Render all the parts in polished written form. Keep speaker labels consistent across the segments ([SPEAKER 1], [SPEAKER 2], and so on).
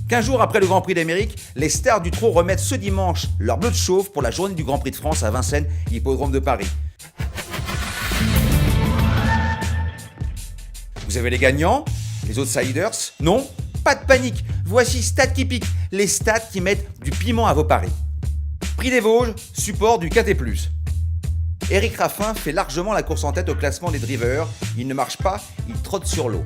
[SPEAKER 1] 15 jours après le Grand Prix d'Amérique, les stars du trot remettent ce dimanche leur bleu de chauve pour la journée du Grand Prix de France à Vincennes, hippodrome de Paris. Vous avez les gagnants, les outsiders? Non? Pas de panique, voici Stats qui piquent, les stats qui mettent du piment à vos paris. Prix des Vosges, support du Quintet Plus. Éric Raffin fait largement la course en tête au classement des drivers, il ne marche pas, il trotte sur l'eau.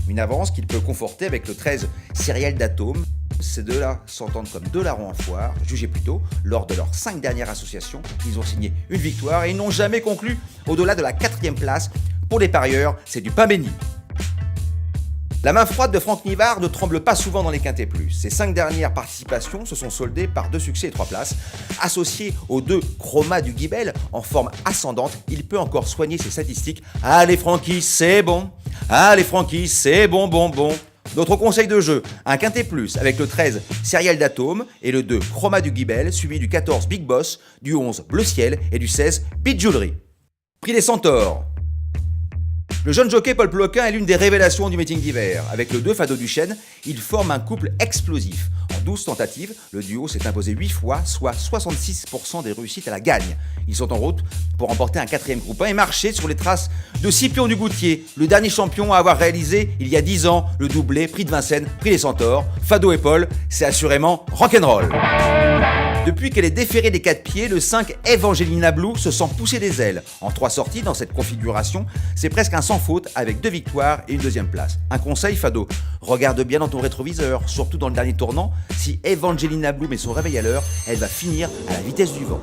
[SPEAKER 1] Une avance qu'il peut conforter avec le 13 Cyrielle d'Atome. Ces deux-là s'entendent comme deux larrons en foire, jugés plus tôt, lors de leurs 5 dernières associations. Ils ont signé une victoire et ils n'ont jamais conclu au-delà de la 4e place. Pour les parieurs, c'est du pain béni. La main froide de Franck Nivard ne tremble pas souvent dans les Quintets Plus. Ses 5 dernières participations se sont soldées par 2 succès et 3 places. Associé aux 2 chromas du Guibel, en forme ascendante, il peut encore soigner ses statistiques. Allez Francky, c'est bon. Allez Francky, c'est bon. Notre conseil de jeu, un Quintet Plus avec le 13 Cyrielle d'Atome et le 2 chromat du Guibel, suivi du 14 Big Boss, du 11 Bleu Ciel et du 16 Beat Jewelry. Prix des Centaures. Le jeune jockey Paul Ploquin est l'une des révélations du meeting d'hiver. Avec le 2 Fado Duchesne, il forme un couple explosif. En 12 tentatives, le duo s'est imposé 8 fois, soit 66% des réussites à la gagne. Ils sont en route pour remporter un 4e groupe 1 et marcher sur les traces de Scipion du Goutier, le dernier champion à avoir réalisé il y a 10 ans le doublé Prix de Vincennes, Prix des Centaures. Fado et Paul, c'est assurément rock'n'roll. Depuis qu'elle est déférée des 4 pieds, le 5 Evangelina Blue se sent pousser des ailes. En 3 sorties dans cette configuration, c'est presque un sans faute avec 2 victoires et une 2e place. Un conseil Fado, regarde bien dans ton rétroviseur, surtout dans le dernier tournant. Si Evangelina Blue met son réveil à l'heure, elle va finir à la vitesse du vent.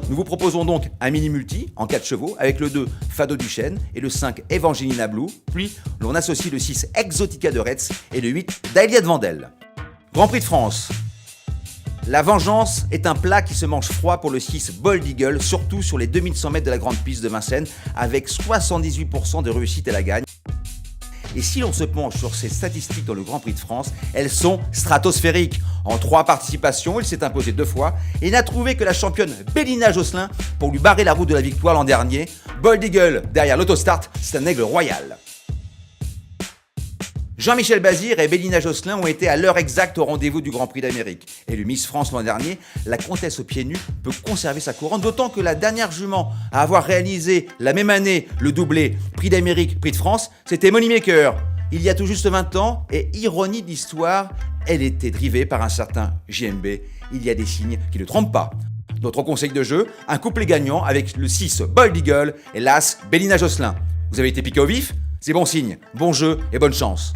[SPEAKER 1] Nous vous proposons donc un mini-multi en 4 chevaux avec le 2 Fado Duchesne et le 5 Evangelina Blue, puis l'on associe le 6 Exotica de Retz et le 8 Dahlia de Vandel. Grand Prix de France. La vengeance est un plat qui se mange froid pour le 6 Bold Eagle, surtout sur les 2100 mètres de la grande piste de Vincennes, avec 78% de réussite à la gagne. Et si l'on se penche sur ses statistiques dans le Grand Prix de France, elles sont stratosphériques. En 3 participations, il s'est imposé 2 fois et n'a trouvé que la championne Bélina Josselin pour lui barrer la route de la victoire l'an dernier. Bold Eagle, derrière l'autostart, c'est un aigle royal. Jean-Michel Bazir et Bélina Josselin ont été à l'heure exacte au rendez-vous du Grand Prix d'Amérique. Élue Miss France l'an dernier, la comtesse aux pieds nus peut conserver sa couronne, d'autant que la dernière jument à avoir réalisé la même année le doublé Prix d'Amérique, Prix de France, c'était Moneymaker. Il y a tout juste 20 ans, et ironie de l'histoire, elle était drivée par un certain JMB. Il y a des signes qui ne trompent pas. Notre conseil de jeu, un couplet gagnant avec le 6 Bold Eagle et l'As Bélina Josselin. Vous avez été piqué au vif? C'est bon signe, bon jeu et bonne chance.